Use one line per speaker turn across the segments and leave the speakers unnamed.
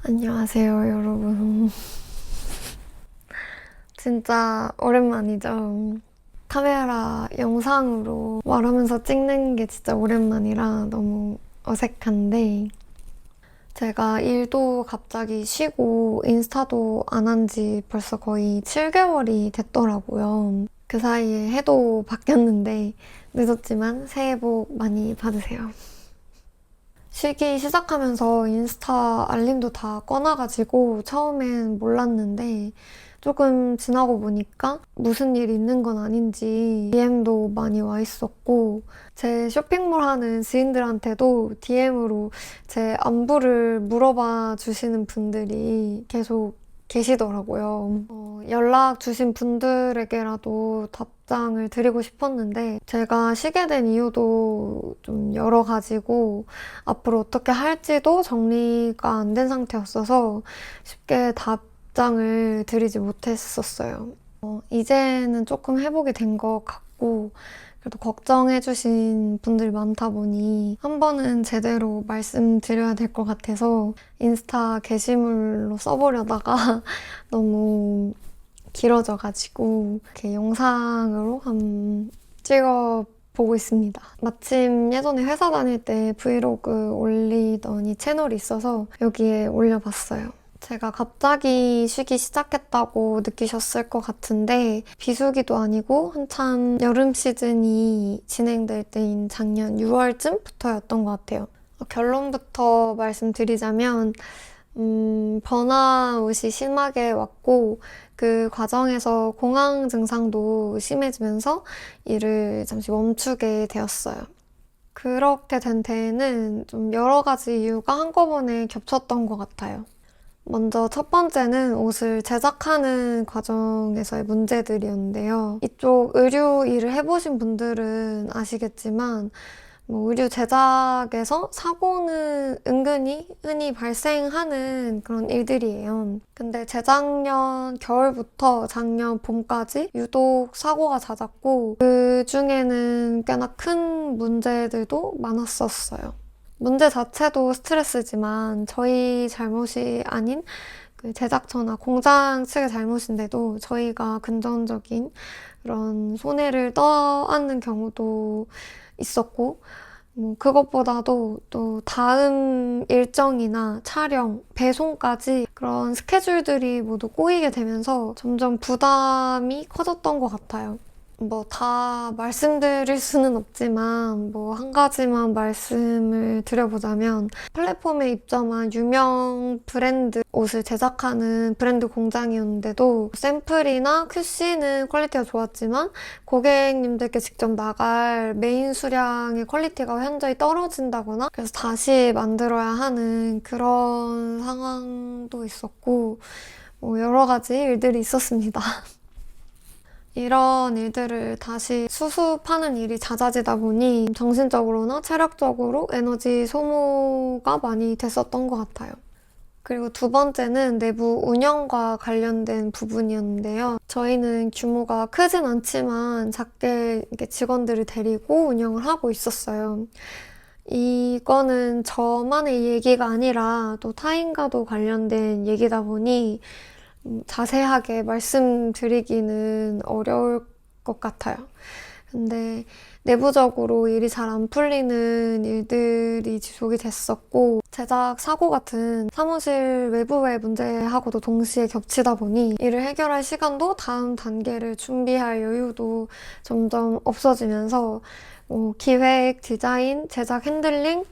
안녕하세요, 여러분. 진짜 오랜만이죠. 카메라 영상으로 말하면서 찍는 게 진짜 오랜만이라 너무 어색한데, 제가 일도 갑자기 쉬고 인스타도 안 한 지 벌써 거의 7개월이 됐더라고요. 그 사이에 해도 바뀌었는데 늦었지만 새해 복 많이 받으세요. 쉬기 시작하면서 인스타 알림도 다 꺼놔가지고 처음엔 몰랐는데 조금 지나고 보니까 무슨 일 있는 건 아닌지 DM도 많이 와 있었고, 제 쇼핑몰 하는 지인들한테도 DM으로 제 안부를 물어봐 주시는 분들이 계속 계시더라고요. 연락 주신 분들에게라도 답장을 드리고 싶었는데, 제가 쉬게 된 이유도 좀 여러 가지고 앞으로 어떻게 할지도 정리가 안 된 상태였어서 쉽게 답장을 드리지 못했었어요. 이제는 조금 회복이 된 것 같고, 그래도 걱정해주신 분들이 많다 보니 한 번은 제대로 말씀드려야 될 것 같아서 인스타 게시물로 써보려다가 너무 길어져가지고 이렇게 영상으로 한번 찍어보고 있습니다. 마침 예전에 회사 다닐 때 브이로그 올리더니 채널이 있어서 여기에 올려봤어요. 제가 갑자기 쉬기 시작했다고 느끼셨을 것 같은데, 비수기도 아니고 한참 여름 시즌이 진행될 때인 작년 6월쯤부터였던 것 같아요. 결론부터 말씀드리자면 번아웃이 심하게 왔고, 그 과정에서 공황 증상도 심해지면서 일을 잠시 멈추게 되었어요. 그렇게 된 데에는 좀 여러 가지 이유가 한꺼번에 겹쳤던 것 같아요. 먼저 첫 번째는 옷을 제작하는 과정에서의 문제들이었는데요. 이쪽 의류 일을 해보신 분들은 아시겠지만, 의류 제작에서 사고는 은근히 흔히 발생하는 그런 일들이에요. 근데 재작년 겨울부터 작년 봄까지 유독 사고가 잦았고, 그 중에는 꽤나 큰 문제들도 많았었어요. 문제 자체도 스트레스지만 저희 잘못이 아닌 그 제작처나 공장 측의 잘못인데도 저희가 금전적인 그런 손해를 떠안는 경우도 있었고, 그것보다도 또 다음 일정이나 촬영, 배송까지 그런 스케줄들이 모두 꼬이게 되면서 점점 부담이 커졌던 것 같아요. 다 말씀드릴 수는 없지만 한 가지만 말씀을 드려보자면, 플랫폼에 입점한 유명 브랜드 옷을 제작하는 브랜드 공장이었는데도 샘플이나 QC는 퀄리티가 좋았지만 고객님들께 직접 나갈 메인 수량의 퀄리티가 현저히 떨어진다거나, 그래서 다시 만들어야 하는 그런 상황도 있었고, 여러 가지 일들이 있었습니다. 이런 일들을 다시 수습하는 일이 잦아지다 보니 정신적으로나 체력적으로 에너지 소모가 많이 됐었던 것 같아요. 그리고 두 번째는 내부 운영과 관련된 부분이었는데요. 저희는 규모가 크진 않지만 작게 이렇게 직원들을 데리고 운영을 하고 있었어요. 이거는 저만의 얘기가 아니라 또 타인과도 관련된 얘기다 보니 자세하게 말씀드리기는 어려울 것 같아요. 근데 내부적으로 일이 잘 안 풀리는 일들이 지속이 됐었고, 제작 사고 같은 사무실 외부의 문제하고도 동시에 겹치다 보니 일을 해결할 시간도 다음 단계를 준비할 여유도 점점 없어지면서 기획, 디자인, 제작 핸들링,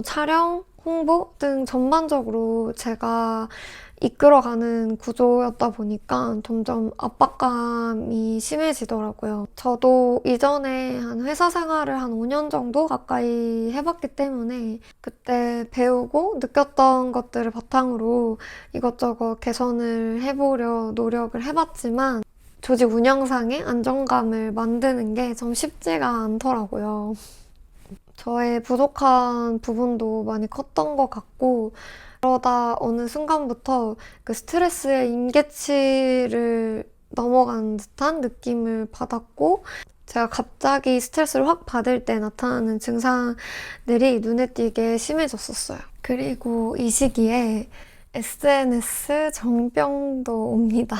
촬영, 홍보 등 전반적으로 제가 이끌어가는 구조였다 보니까 점점 압박감이 심해지더라고요. 저도 이전에 한 회사 생활을 한 5년 정도 가까이 해봤기 때문에 그때 배우고 느꼈던 것들을 바탕으로 이것저것 개선을 해보려 노력을 해봤지만, 조직 운영상의 안정감을 만드는 게 좀 쉽지가 않더라고요. 저의 부족한 부분도 많이 컸던 것 같고, 그러다 어느 순간부터 그 스트레스의 임계치를 넘어간 듯한 느낌을 받았고, 제가 갑자기 스트레스를 확 받을 때 나타나는 증상들이 눈에 띄게 심해졌었어요. 그리고 이 시기에 SNS 정병도 옵니다.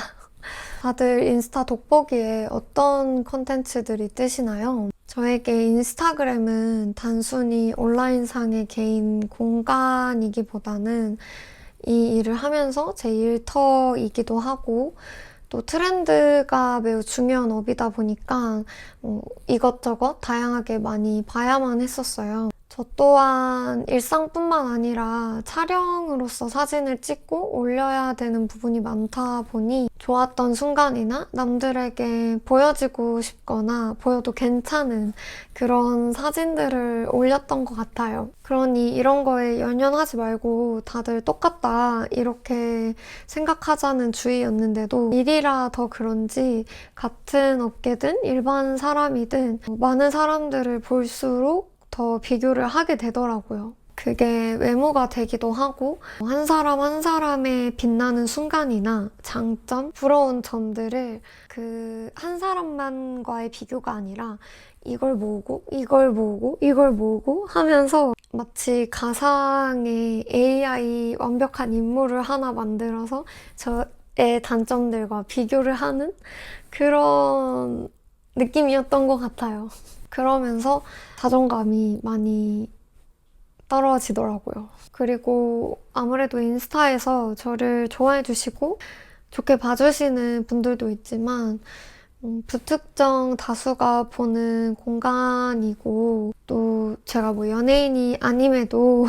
다들 인스타 돋보기에 어떤 컨텐츠들이 뜨시나요? 저에게 인스타그램은 단순히 온라인상의 개인 공간이기보다는 이 일을 하면서 제 일터이기도 하고 또 트렌드가 매우 중요한 업이다 보니까 이것저것 다양하게 많이 봐야만 했었어요. 저 또한 일상뿐만 아니라 촬영으로서 사진을 찍고 올려야 되는 부분이 많다 보니 좋았던 순간이나 남들에게 보여지고 싶거나 보여도 괜찮은 그런 사진들을 올렸던 것 같아요. 그러니 이런 거에 연연하지 말고 다들 똑같다 이렇게 생각하자는 주의였는데도 일이라 더 그런지 같은 업계든 일반 사람이든 많은 사람들을 볼수록 더 비교를 하게 되더라고요. 그게 외모가 되기도 하고 한 사람 한 사람의 빛나는 순간이나 장점, 부러운 점들을 그 한 사람만과의 비교가 아니라 이걸 모으고 이걸 모으고 이걸 모으고 하면서 마치 가상의 AI 완벽한 인물을 하나 만들어서 저의 단점들과 비교를 하는 그런 느낌이었던 것 같아요. 그러면서 자존감이 많이 떨어지더라고요. 그리고 아무래도 인스타에서 저를 좋아해 주시고 좋게 봐주시는 분들도 있지만 불특정 다수가 보는 공간이고 또 제가 뭐 연예인이 아님에도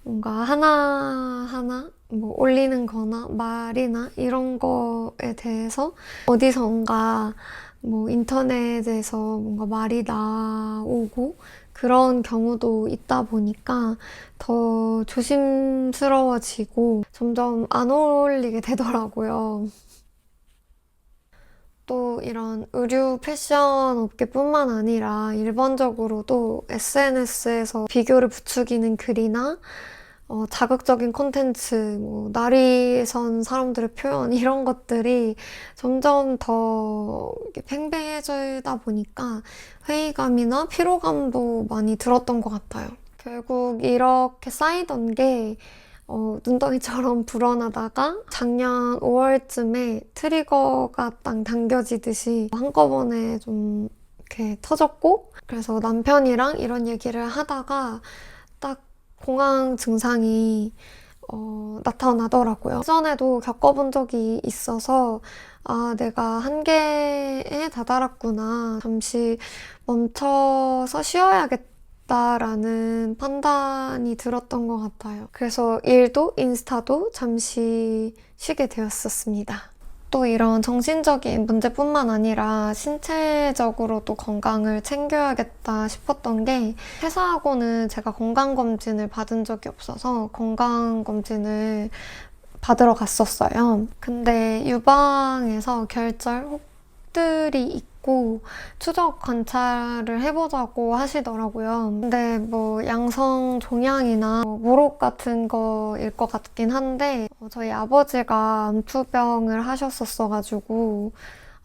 뭔가 하나하나 뭐 올리는 거나 말이나 이런 거에 대해서 어디선가 뭐 인터넷에서 뭔가 말이 나오고 그런 경우도 있다 보니까 더 조심스러워지고 점점 안 어울리게 되더라고요. 또 이런 의류 패션 업계뿐만 아니라 일반적으로도 SNS에서 비교를 부추기는 글이나 자극적인 콘텐츠, 뭐 날이 선 사람들의 표현 이런 것들이 점점 더 팽배해지다 보니까 회의감이나 피로감도 많이 들었던 것 같아요. 결국 이렇게 쌓이던 게 눈덩이처럼 불어나다가 작년 5월쯤에 트리거가 딱 당겨지듯이 한꺼번에 좀 이렇게 터졌고 그래서 남편이랑 이런 얘기를 하다가 딱 공황 증상이 나타나더라고요. 예전에도 겪어본 적이 있어서 아, 내가 한계에 다다랐구나. 잠시 멈춰서 쉬어야겠다라는 판단이 들었던 것 같아요. 그래서 일도 인스타도 잠시 쉬게 되었었습니다. 또 이런 정신적인 문제뿐만 아니라 신체적으로도 건강을 챙겨야겠다 싶었던 게 회사하고는 제가 건강검진을 받은 적이 없어서 건강검진을 받으러 갔었어요. 근데 유방에서 결절 혹들이 있고 추적 관찰을 해보자고 하시더라고요. 근데 뭐 양성 종양이나 모록 같은 거일 것 같긴 한데 저희 아버지가 암투병을 하셨었어가지고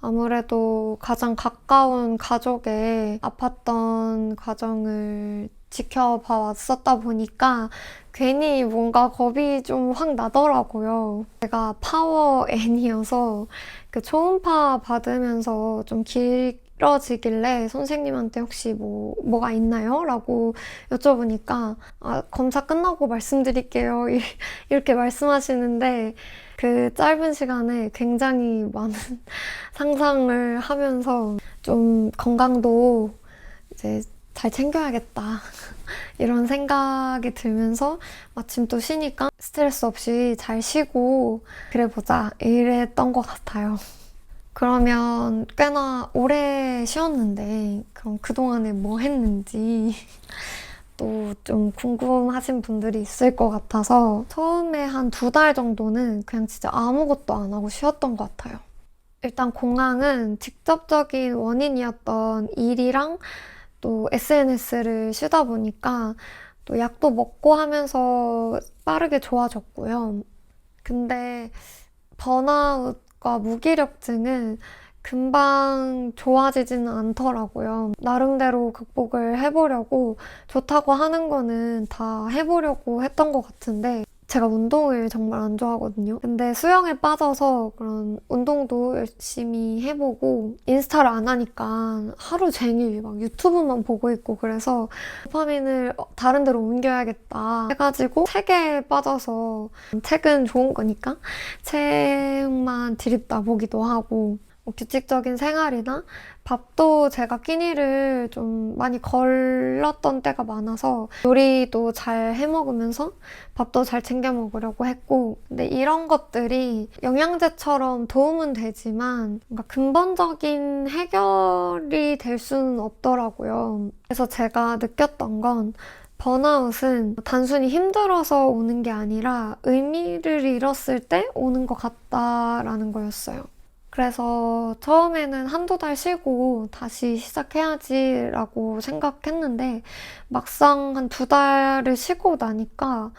아무래도 가장 가까운 가족의 아팠던 과정을 지켜봐 왔었다 보니까 괜히 뭔가 겁이 좀 확 나더라고요. 제가 파워 N이어서 그 초음파 받으면서 좀 길어지길래 선생님한테 혹시 뭐가 있나요? 라고 여쭤보니까 검사 끝나고 말씀드릴게요. 이렇게 말씀하시는데 그 짧은 시간에 굉장히 많은 상상을 하면서 좀 건강도 이제 잘 챙겨야겠다. 이런 생각이 들면서 마침 또 쉬니까 스트레스 없이 잘 쉬고 그래 보자 이랬던 것 같아요. 그러면 꽤나 오래 쉬었는데 그럼 그동안에 뭐 했는지 또 좀 궁금하신 분들이 있을 것 같아서 처음에 한 2달 정도는 그냥 진짜 아무것도 안 하고 쉬었던 것 같아요. 일단 공황은 직접적인 원인이었던 일이랑 또 SNS를 쉬다 보니까 또 약도 먹고 하면서 빠르게 좋아졌고요. 근데 번아웃과 무기력증은 금방 좋아지지는 않더라고요. 나름대로 극복을 해보려고 좋다고 하는 거는 다 해보려고 했던 것 같은데 제가 운동을 정말 안 좋아하거든요. 근데 수영에 빠져서 그런 운동도 열심히 해보고 인스타를 안 하니까 하루 종일 막 유튜브만 보고 있고 그래서 도파민을 다른 데로 옮겨야겠다 해가지고 책에 빠져서 책은 좋은 거니까 책만 드립다 보기도 하고 뭐 규칙적인 생활이나 밥도 제가 끼니를 좀 많이 걸렀던 때가 많아서 요리도 잘 해먹으면서 밥도 잘 챙겨 먹으려고 했고 근데 이런 것들이 영양제처럼 도움은 되지만 뭔가 근본적인 해결이 될 수는 없더라고요. 그래서 제가 느꼈던 건 번아웃은 단순히 힘들어서 오는 게 아니라 의미를 잃었을 때 오는 것 같다라는 거였어요. 그래서 처음에는 한두 달 쉬고 다시 시작해야지라고 생각했는데 막상 한 두 달을 쉬고 나니까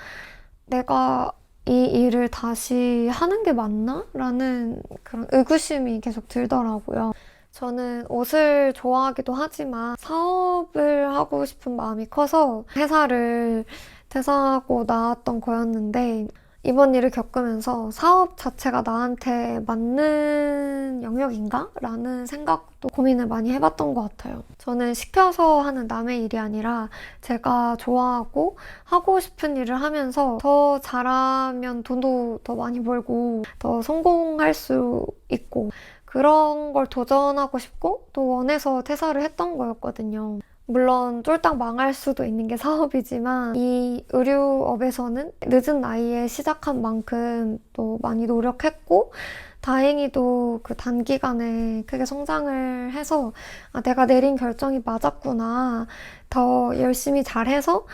내가 이 일을 다시 하는 게 맞나? 라는 그런 의구심이 계속 들더라고요. 저는 옷을 좋아하기도 하지만 사업을 하고 싶은 마음이 커서 회사를 퇴사하고 나왔던 거였는데 이번 일을 겪으면서 사업 자체가 나한테 맞는 영역인가? 라는 생각도 고민을 많이 해봤던 것 같아요. 저는 시켜서 하는 남의 일이 아니라 제가 좋아하고 하고 싶은 일을 하면서 더 잘하면 돈도 더 많이 벌고 더 성공할 수 있고 그런 걸 도전하고 싶고 또 원해서 퇴사를 했던 거였거든요. 물론 쫄딱 망할 수도 있는 게 사업이지만 이 의류업에서는 늦은 나이에 시작한 만큼 또 많이 노력했고 다행히도 그 단기간에 크게 성장을 해서 아, 내가 내린 결정이 맞았구나. 더 열심히 잘해서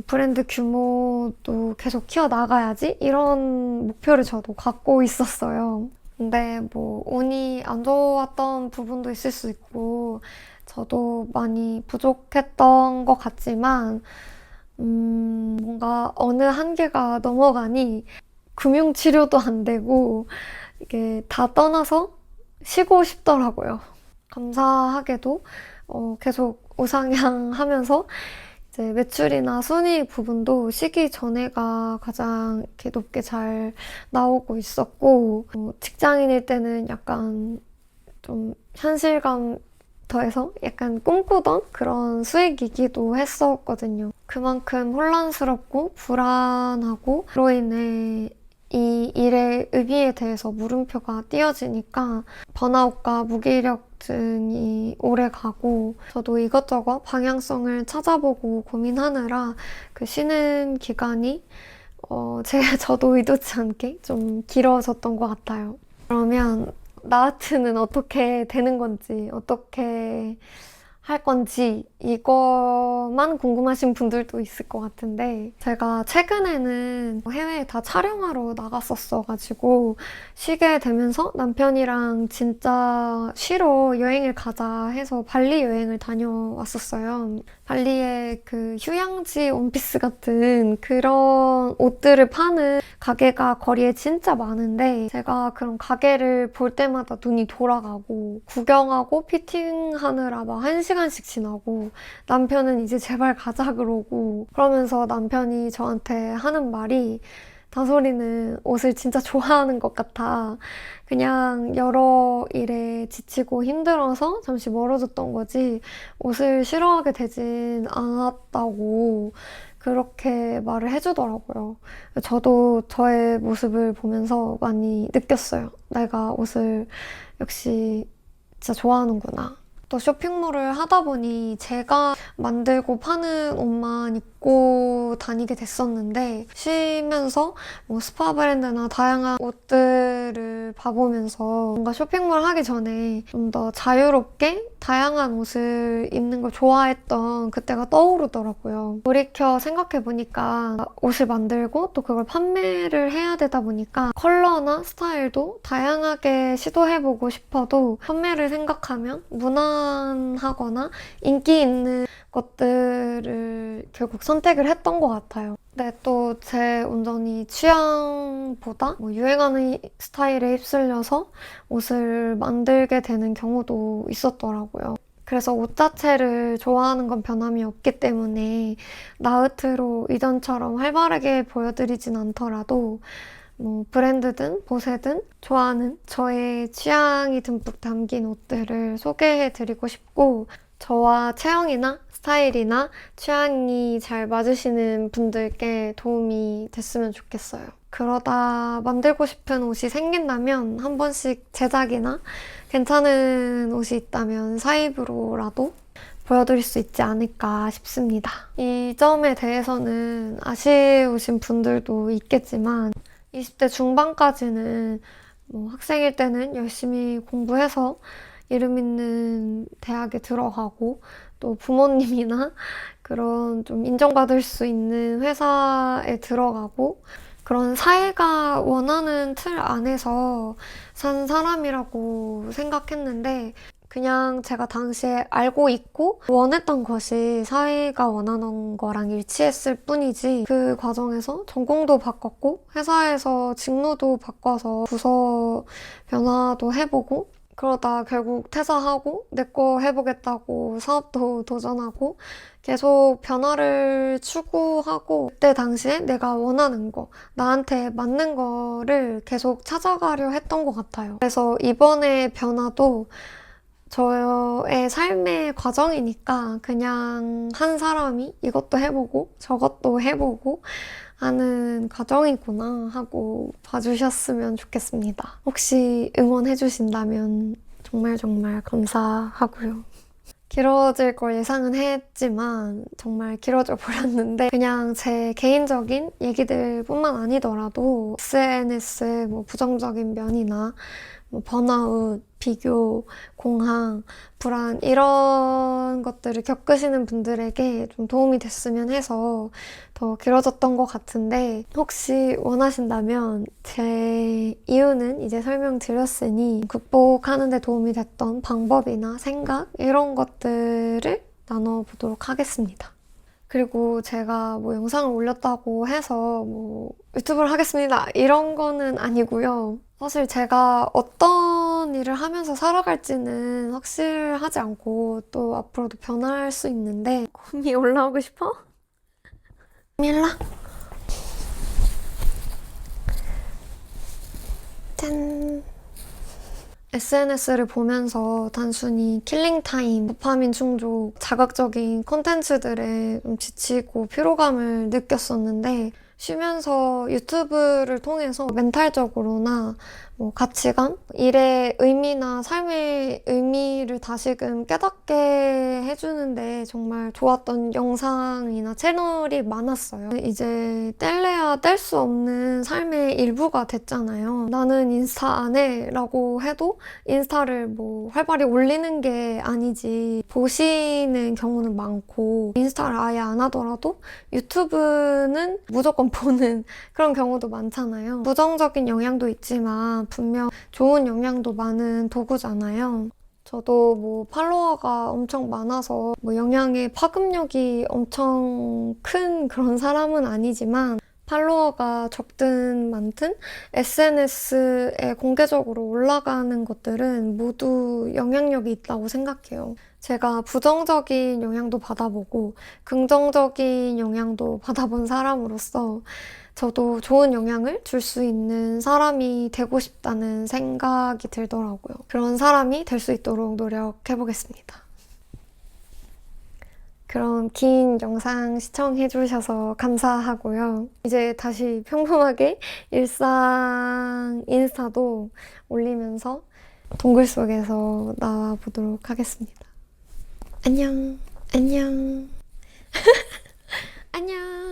브랜드 규모도 계속 키워나가야지 이런 목표를 저도 갖고 있었어요. 근데 뭐 운이 안 좋았던 부분도 있을 수 있고 저도 많이 부족했던 것 같지만 뭔가 어느 한계가 넘어가니 금융치료도 안 되고 이게 다 떠나서 쉬고 싶더라고요. 감사하게도 계속 우상향하면서 이제 매출이나 순이익 부분도 쉬기 전에가 가장 이렇게 높게 잘 나오고 있었고 직장인일 때는 약간 좀 현실감 더해서 약간 꿈꾸던 그런 수익이기도 했었거든요. 그만큼 혼란스럽고 불안하고 그로 인해 이 일의 의미에 대해서 물음표가 띄어지니까 번아웃과 무기력증이 오래 가고 저도 이것저것 방향성을 찾아보고 고민하느라 그 쉬는 기간이 저도 의도치 않게 좀 길어졌던 것 같아요. 그러면 나아트는 어떻게 되는 건지, 어떻게 할 건지 이것만 궁금하신 분들도 있을 것 같은데 제가 최근에는 해외에 다 촬영하러 나갔었어가지고 쉬게 되면서 남편이랑 진짜 쉬러 여행을 가자 해서 발리 여행을 다녀왔었어요. 발리에 그 휴양지 원피스 같은 그런 옷들을 파는 가게가 거리에 진짜 많은데 제가 그런 가게를 볼 때마다 눈이 돌아가고 구경하고 피팅하느라 막 1시간씩 지나고 남편은 이제 제발 가자 그러고 그러면서 남편이 저한테 하는 말이 다솔이는 옷을 진짜 좋아하는 것 같아. 그냥 여러 일에 지치고 힘들어서 잠시 멀어졌던 거지 옷을 싫어하게 되진 않았다고 그렇게 말을 해주더라고요. 저도 저의 모습을 보면서 많이 느꼈어요. 내가 옷을 역시 진짜 좋아하는구나. 또 쇼핑몰을 하다 보니 제가 만들고 파는 옷만 입고 다니게 됐었는데 쉬면서 뭐 스파 브랜드나 다양한 옷들을 봐보면서 뭔가 쇼핑몰 하기 전에 좀 더 자유롭게 다양한 옷을 입는 걸 좋아했던 그때가 떠오르더라고요. 돌이켜 생각해보니까 옷을 만들고 또 그걸 판매를 해야 되다 보니까 컬러나 스타일도 다양하게 시도해보고 싶어도 판매를 생각하면 무난하거나 인기 있는 것들을 결국 선택을 했던 것 같아요. 근데 또 제 온전히 취향보다 뭐 유행하는 스타일에 휩쓸려서 옷을 만들게 되는 경우도 있었더라고요. 그래서 옷 자체를 좋아하는 건 변함이 없기 때문에 나우트로 이전처럼 활발하게 보여드리진 않더라도 뭐 브랜드든 보세든 좋아하는 저의 취향이 듬뿍 담긴 옷들을 소개해드리고 싶고 저와 체형이나 스타일이나 취향이 잘 맞으시는 분들께 도움이 됐으면 좋겠어요. 그러다 만들고 싶은 옷이 생긴다면 한 번씩 제작이나 괜찮은 옷이 있다면 사입으로라도 보여드릴 수 있지 않을까 싶습니다. 이 점에 대해서는 아쉬우신 분들도 있겠지만 20대 중반까지는 뭐 학생일 때는 열심히 공부해서 이름 있는 대학에 들어가고 또 부모님이나 그런 좀 인정받을 수 있는 회사에 들어가고 그런 사회가 원하는 틀 안에서 산 사람이라고 생각했는데 그냥 제가 당시에 알고 있고 원했던 것이 사회가 원하는 거랑 일치했을 뿐이지 그 과정에서 전공도 바꿨고 회사에서 직무도 바꿔서 부서 변화도 해보고 그러다 결국 퇴사하고 내 거 해보겠다고 사업도 도전하고 계속 변화를 추구하고 그때 당시에 내가 원하는 거, 나한테 맞는 거를 계속 찾아가려 했던 것 같아요. 그래서 이번에 변화도 저의 삶의 과정이니까 그냥 한 사람이 이것도 해보고 저것도 해보고 하는 과정이구나 하고 봐주셨으면 좋겠습니다. 혹시 응원해주신다면 정말 정말 감사하고요. 길어질 걸 예상은 했지만 정말 길어져 버렸는데 그냥 제 개인적인 얘기들뿐만 아니더라도 SNS의 뭐 부정적인 면이나 뭐 번아웃, 비교, 공황, 불안 이런 것들을 겪으시는 분들에게 좀 도움이 됐으면 해서 더 길어졌던 것 같은데 혹시 원하신다면 제 이유는 이제 설명드렸으니 극복하는 데 도움이 됐던 방법이나 생각 이런 것들을 나눠보도록 하겠습니다. 그리고 제가 뭐 영상을 올렸다고 해서 뭐 유튜브를 하겠습니다 이런 거는 아니고요. 사실 제가 어떤 일을 하면서 살아갈지는 확실하지 않고 또 앞으로도 변할 수 있는데 곰이 올라오고 싶어? 밀라? 짠! SNS를 보면서 단순히 킬링타임, 도파민 충족, 자극적인 콘텐츠들에 좀 지치고 피로감을 느꼈었는데 쉬면서 유튜브를 통해서 멘탈적으로나 뭐 가치관, 일의 의미나 삶의 의미를 다시금 깨닫게 해주는데 정말 좋았던 영상이나 채널이 많았어요. 이제 뗄래야 뗄 수 없는 삶의 일부가 됐잖아요. 나는 인스타 안 해 라고 해도 인스타를 뭐 활발히 올리는 게 아니지 보시는 경우는 많고 인스타를 아예 안 하더라도 유튜브는 무조건 보는 그런 경우도 많잖아요. 부정적인 영향도 있지만 분명 좋은 영향도 많은 도구잖아요. 저도 뭐 팔로워가 엄청 많아서 뭐 영향의 파급력이 엄청 큰 그런 사람은 아니지만 팔로워가 적든 많든 SNS에 공개적으로 올라가는 것들은 모두 영향력이 있다고 생각해요. 제가 부정적인 영향도 받아보고 긍정적인 영향도 받아본 사람으로서 저도 좋은 영향을 줄 수 있는 사람이 되고 싶다는 생각이 들더라고요. 그런 사람이 될 수 있도록 노력해보겠습니다. 그럼 긴 영상 시청해주셔서 감사하고요. 이제 다시 평범하게 일상 인스타도 올리면서 동굴 속에서 나와보도록 하겠습니다. 안녕, 안녕, 안녕.